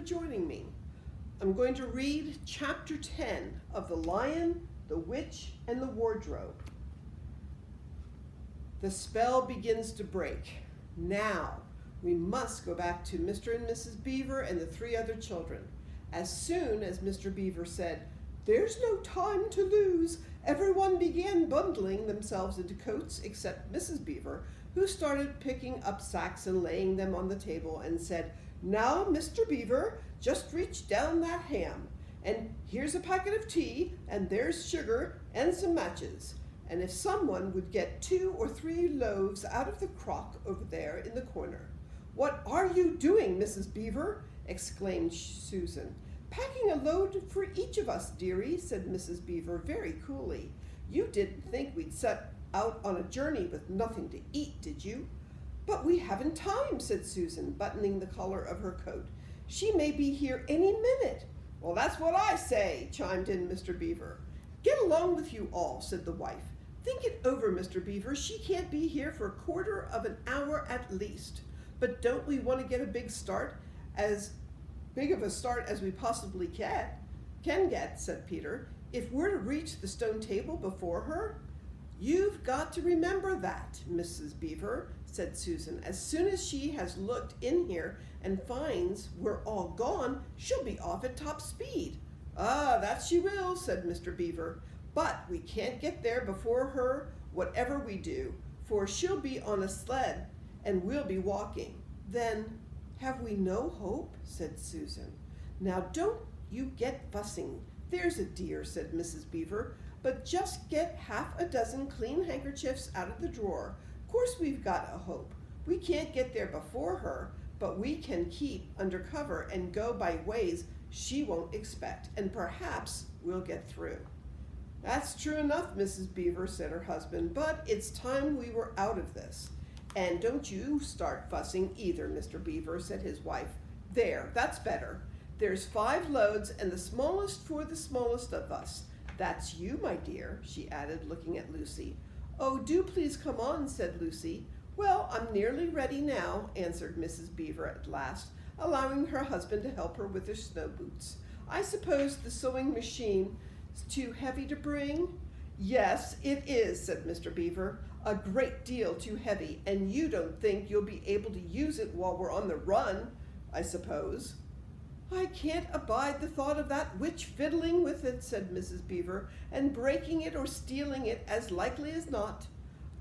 for joining me. I'm going to read chapter 10 of The Lion, the Witch, and the Wardrobe. The spell begins to break. Now, we must go back to Mr. and Mrs. Beaver and the 3 other children. As soon as Mr. Beaver said, "There's no time to lose," everyone began bundling themselves into coats except Mrs. Beaver, who started picking up sacks and laying them on the table and said, "Now, Mr. Beaver, just reach down that ham, and here's a packet of tea, and there's sugar and some matches. And if someone would get 2 or 3 loaves out of the crock over there in the corner." "What are you doing, Mrs. Beaver?" exclaimed Susan. "Packing a load for each of us, dearie," said Mrs. Beaver very coolly. "You didn't think we'd set out on a journey with nothing to eat, did you?" "But we haven't time," said Susan, buttoning the collar of her coat. "She may be here any minute." "Well, that's what I say," chimed in Mr. Beaver. "Get along with you all," said the wife. "Think it over, Mr. Beaver. She can't be here for a quarter of an hour at least. But don't we want to get a big of a start as we possibly can get," said Peter. "If we're to reach the stone table before her." "You've got to remember that, Mrs. Beaver," said Susan. "As soon as she has looked in here and finds we're all gone, she'll be off at top speed." "Ah, that she will," said Mr. Beaver. "But we can't get there before her, whatever we do, for she'll be on a sled and we'll be walking." "Then have we no hope?" said Susan. "Now don't you get fussing, there's a dear," said Mrs. Beaver. "But just get half a dozen clean handkerchiefs out of the drawer. Of course we've got a hope. We can't get there before her, but we can keep under cover and go by ways she won't expect, and perhaps we'll get through." "That's true enough, Mrs. Beaver," said her husband, "but it's time we were out of this." "And don't you start fussing either, Mr. Beaver," said his wife. "There, that's better. There's 5 loads, and the smallest for the smallest of us. That's you, my dear," she added, looking at Lucy. "Oh, do please come on," said Lucy. "Well, I'm nearly ready now," answered Mrs. Beaver at last, allowing her husband to help her with her snow boots. "I suppose the sewing machine is too heavy to bring?" "Yes, it is," said Mr. Beaver. "A great deal too heavy, and you don't think you'll be able to use it while we're on the run, I suppose?" "I can't abide the thought of that witch fiddling with it," said Mrs. Beaver, "and breaking it or stealing it as likely as not."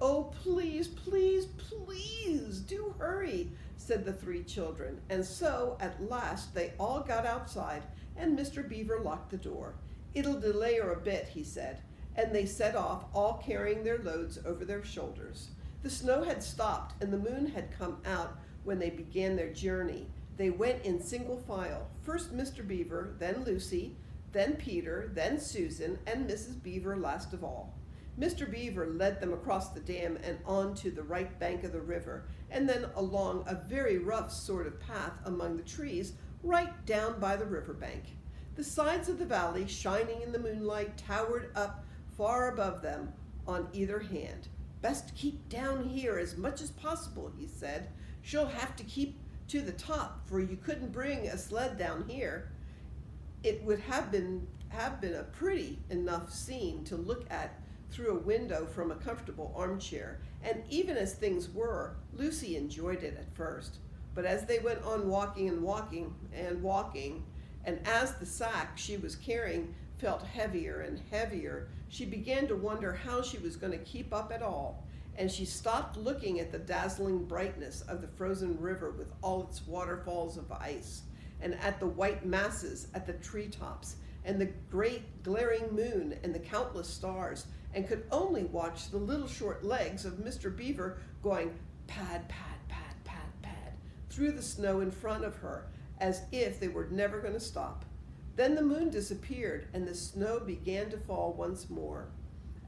"Oh, please, please, please, do hurry," said the 3 children. And so, at last, they all got outside, and Mr. Beaver locked the door. "It'll delay her a bit," he said, and they set off, all carrying their loads over their shoulders. The snow had stopped, and the moon had come out when they began their journey. They went in single file, first Mr. Beaver, then Lucy, then Peter, then Susan, and Mrs. Beaver last of all. Mr. Beaver led them across the dam and on to the right bank of the river, and then along a very rough sort of path among the trees right down by the river bank. The sides of the valley, shining in the moonlight, towered up far above them on either hand. "Best keep down here as much as possible," he said. "She'll have to keep to the top, for you couldn't bring a sled down here." It would have been a pretty enough scene to look at through a window from a comfortable armchair, and even as things were, Lucy enjoyed it at first. But as they went on walking and walking and walking, and as the sack she was carrying felt heavier and heavier, she began to wonder how she was going to keep up at all. And she stopped looking at the dazzling brightness of the frozen river with all its waterfalls of ice, and at the white masses at the treetops, and the great glaring moon and the countless stars, and could only watch the little short legs of Mr. Beaver going pad, pad, pad, pad, pad through the snow in front of her, as if they were never going to stop. Then the moon disappeared, and the snow began to fall once more.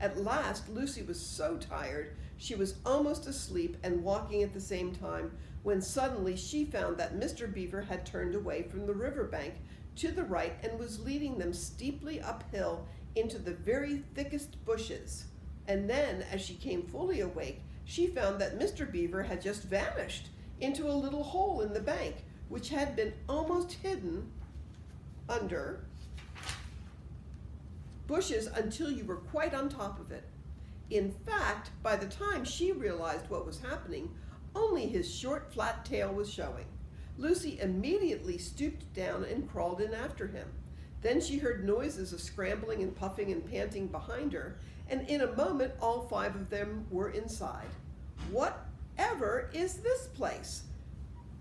At last, Lucy was so tired she was almost asleep and walking at the same time, when suddenly she found that Mr. Beaver had turned away from the river bank to the right and was leading them steeply uphill into the very thickest bushes. And then, as she came fully awake, she found that Mr. Beaver had just vanished into a little hole in the bank, which had been almost hidden under bushes until you were quite on top of it. In fact, by the time she realized what was happening, only his short, flat tail was showing. Lucy immediately stooped down and crawled in after him. Then she heard noises of scrambling and puffing and panting behind her, and in a moment all 5 of them were inside. "Whatever is this place?"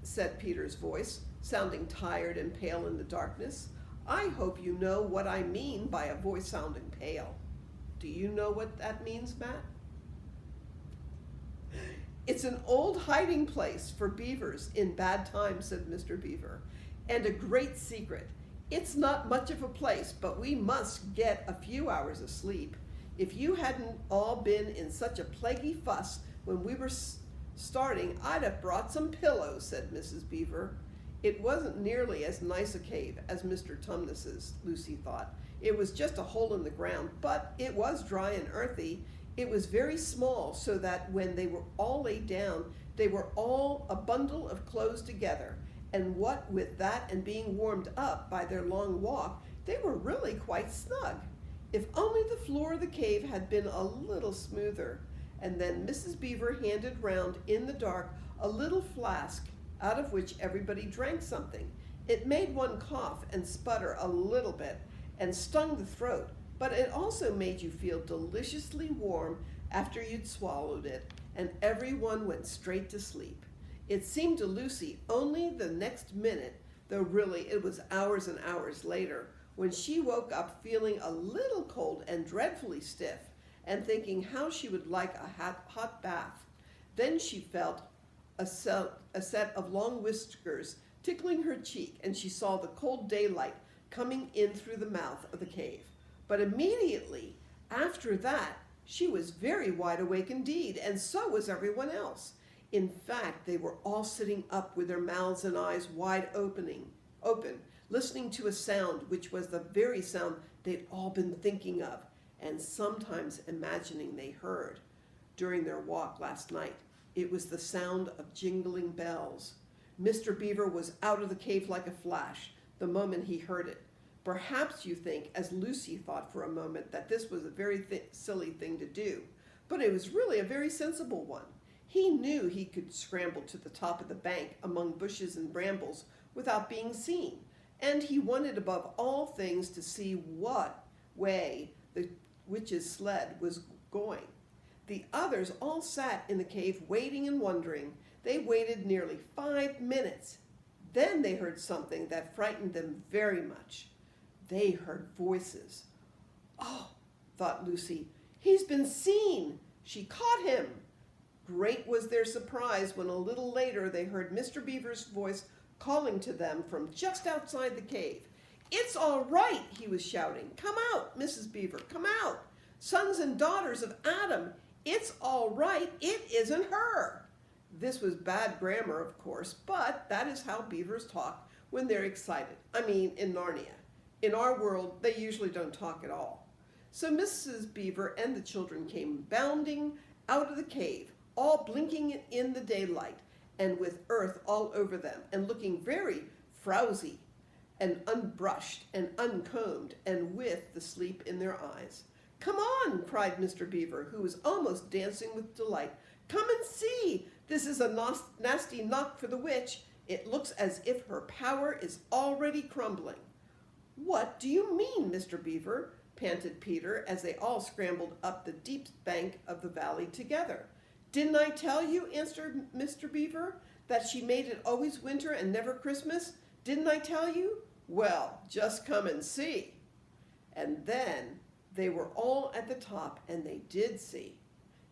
said Peter's voice, sounding tired and pale in the darkness. "I hope you know what I mean by a voice sounding pale." Do you know what that means, Matt? "It's an old hiding place for beavers in bad times," said Mr. Beaver, "and a great secret. It's not much of a place, but we must get a few hours of sleep. If you hadn't all been in such a plaguey fuss when we were starting, I'd have brought some pillows," said Mrs. Beaver. It wasn't nearly as nice a cave as Mr. Tumnus's, Lucy thought. It was just a hole in the ground, but it was dry and earthy. It was very small, so that when they were all laid down, they were all a bundle of clothes together, and what with that and being warmed up by their long walk, they were really quite snug. If only the floor of the cave had been a little smoother. And then Mrs. Beaver handed round in the dark a little flask out of which everybody drank something. It made one cough and sputter a little bit and stung the throat, but it also made you feel deliciously warm after you'd swallowed it, and everyone went straight to sleep. It seemed to Lucy only the next minute, though really it was hours and hours later, when she woke up feeling a little cold and dreadfully stiff, and thinking how she would like a hot bath. Then she felt a set of long whiskers tickling her cheek, and she saw the cold daylight coming in through the mouth of the cave. But immediately after that, she was very wide awake indeed, and so was everyone else. In fact, they were all sitting up with their mouths and eyes wide open, listening to a sound which was the very sound they'd all been thinking of, and sometimes imagining they heard during their walk last night. It was the sound of jingling bells. Mr. Beaver was out of the cave like a flash the moment he heard it. Perhaps you think, as Lucy thought for a moment, that this was a very silly thing to do, but it was really a very sensible one. He knew he could scramble to the top of the bank among bushes and brambles without being seen, and he wanted above all things to see what way the witch's sled was going. The others all sat in the cave waiting and wondering. They waited nearly 5 minutes. Then they heard something that frightened them very much. They heard voices. "Oh," thought Lucy, "he's been seen. She caught him." Great was their surprise when a little later they heard Mr. Beaver's voice calling to them from just outside the cave. "It's all right," he was shouting. "Come out, Mrs. Beaver, come out. Sons and daughters of Adam, it's all right. It isn't her." This was bad grammar, of course, but that is how beavers talk when they're excited. I mean, in Narnia. In our world, they usually don't talk at all. So Mrs. Beaver and the children came bounding out of the cave, all blinking in the daylight, and with earth all over them, and looking very frowsy and unbrushed and uncombed, and with the sleep in their eyes. "Come on," cried Mr. Beaver, who was almost dancing with delight. "Come and see. This is a nasty knock for the witch. It looks as if her power is already crumbling." "What do you mean, Mr. Beaver?" panted Peter, as they all scrambled up the deep bank of the valley together. "Didn't I tell you," answered Mr. Beaver, "that she made it always winter and never Christmas? Didn't I tell you? Well, just come and see." And then they were all at the top, and they did see.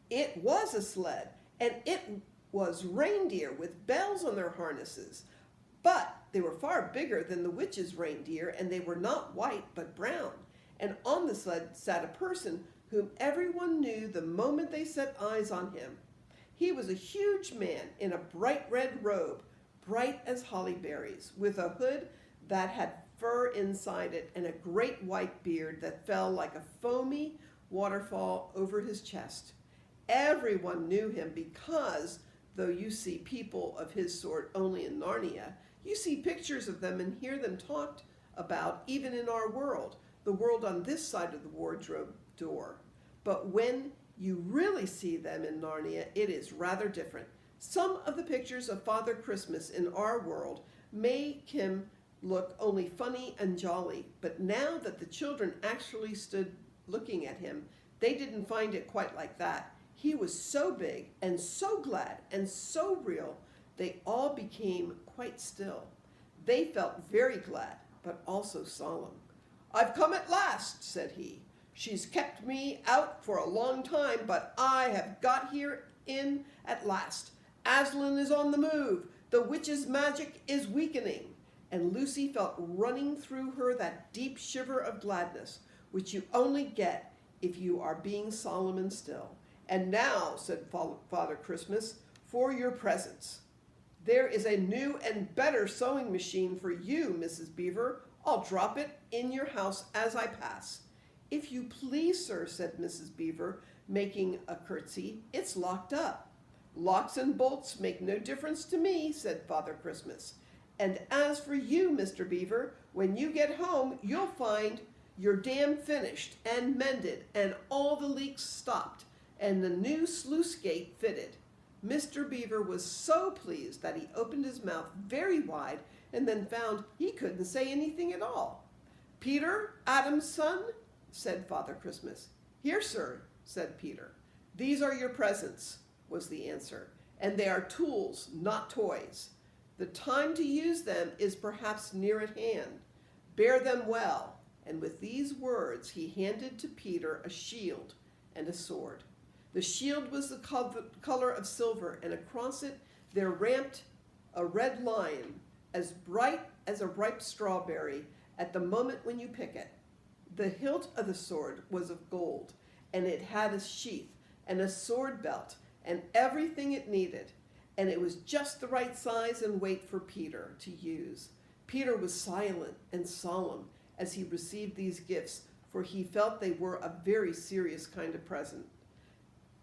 It was a sled, and it was reindeer with bells on their harnesses. But they were far bigger than the witch's reindeer, and they were not white but brown. And on the sled sat a person whom everyone knew the moment they set eyes on him. He was a huge man in a bright red robe, bright as holly berries, with a hood that had fur inside it, and a great white beard that fell like a foamy waterfall over his chest. Everyone knew him because, though you see people of his sort only in Narnia, You see pictures of them and hear them talked about even in our world, the world on this side of the wardrobe door. But when you really see them in Narnia, it is rather different. Some of the pictures of Father Christmas in our world make him look only funny and jolly, but now that the children actually stood looking at him, they didn't find it quite like that. He was so big and so glad and so real, they all became quite still. They felt very glad, but also solemn. "I've come at last," said he. "She's kept me out for a long time, but I have got here in at last. Aslan is on the move. The witch's magic is weakening." And Lucy felt running through her that deep shiver of gladness, which you only get if you are being solemn and still. "And now," said Father Christmas, "for your presents. There is a new and better sewing machine for you, Mrs. Beaver. I'll drop it in your house as I pass." "If you please, sir," said Mrs. Beaver, making a curtsy, "it's locked up." "Locks and bolts make no difference to me," said Father Christmas. "And as for you, Mr. Beaver, when you get home, you'll find your dam finished and mended and all the leaks stopped and the new sluice gate fitted." Mr. Beaver was so pleased that he opened his mouth very wide and then found he couldn't say anything at all. "Peter, Adam's son?" said Father Christmas. "Here, sir," said Peter. "These are your presents," was the answer, "and they are tools, not toys. The time to use them is perhaps near at hand. Bear them well." And with these words he handed to Peter a shield and a sword. The shield was the color of silver, and across it there ramped a red lion, as bright as a ripe strawberry at the moment when you pick it. The hilt of the sword was of gold, and it had a sheath and a sword belt and everything it needed, and it was just the right size and weight for Peter to use. Peter was silent and solemn as he received these gifts, for he felt they were a very serious kind of present.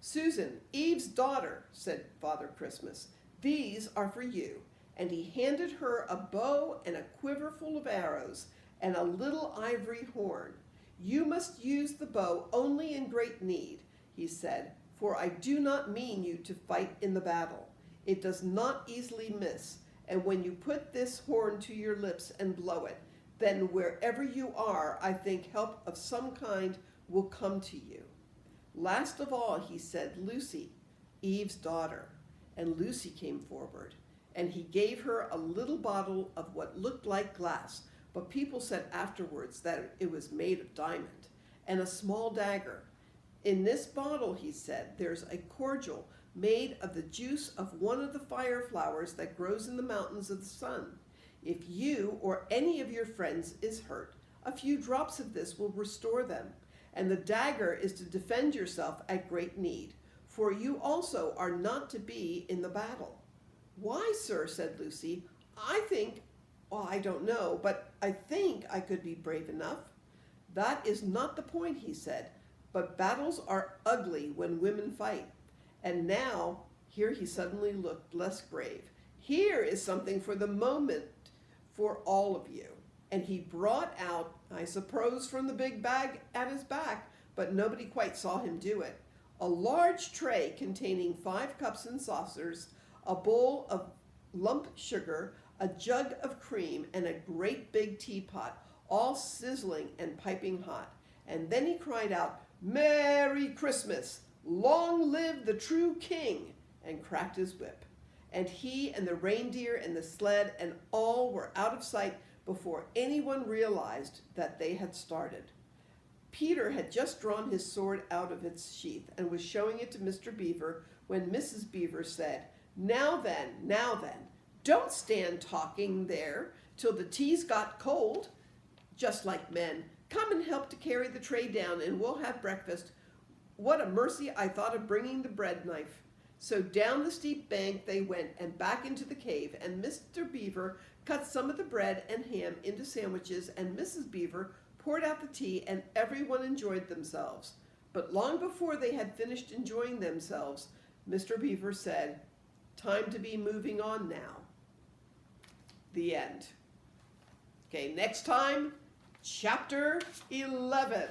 "Susan, Eve's daughter," said Father Christmas, "these are for you." And he handed her a bow and a quiver full of arrows and a little ivory horn. "You must use the bow only in great need," he said, "for I do not mean you to fight in the battle. It does not easily miss, and when you put this horn to your lips and blow it, then wherever you are, I think help of some kind will come to you. Last of all," he said, "Lucy, Eve's daughter." And Lucy came forward, and he gave her a little bottle of what looked like glass, but people said afterwards that it was made of diamond, and a small dagger. "In this bottle," he said, "there's a cordial made of the juice of one of the fire flowers that grows in the mountains of the sun. If you or any of your friends is hurt, a few drops of this will restore them. And the dagger is to defend yourself at great need, for you also are not to be in the battle." "Why, sir," said Lucy, I don't know, but I think I could be brave enough." "That is not the point," he said, "but battles are ugly when women fight. And now," here he suddenly looked less grave, "here is something for the moment for all of you." And he brought out, I suppose from the big bag at his back, but nobody quite saw him do it, a large tray containing 5 cups and saucers, a bowl of lump sugar, a jug of cream, and a great big teapot, all sizzling and piping hot. And then he cried out, "Merry Christmas! Long live the true king!" and cracked his whip. And he and the reindeer and the sled and all were out of sight before anyone realized that they had started. Peter had just drawn his sword out of its sheath and was showing it to Mr. Beaver when Mrs. Beaver said, now then, don't stand talking there till the tea's got cold. Just like men. Come and help to carry the tray down and we'll have breakfast. What a mercy I thought of bringing the bread knife." So down the steep bank they went and back into the cave, and Mr. Beaver cut some of the bread and ham into sandwiches, and Mrs. Beaver poured out the tea, and everyone enjoyed themselves. But long before they had finished enjoying themselves, Mr. Beaver said, "Time to be moving on now." The end. Okay, next time, chapter 11.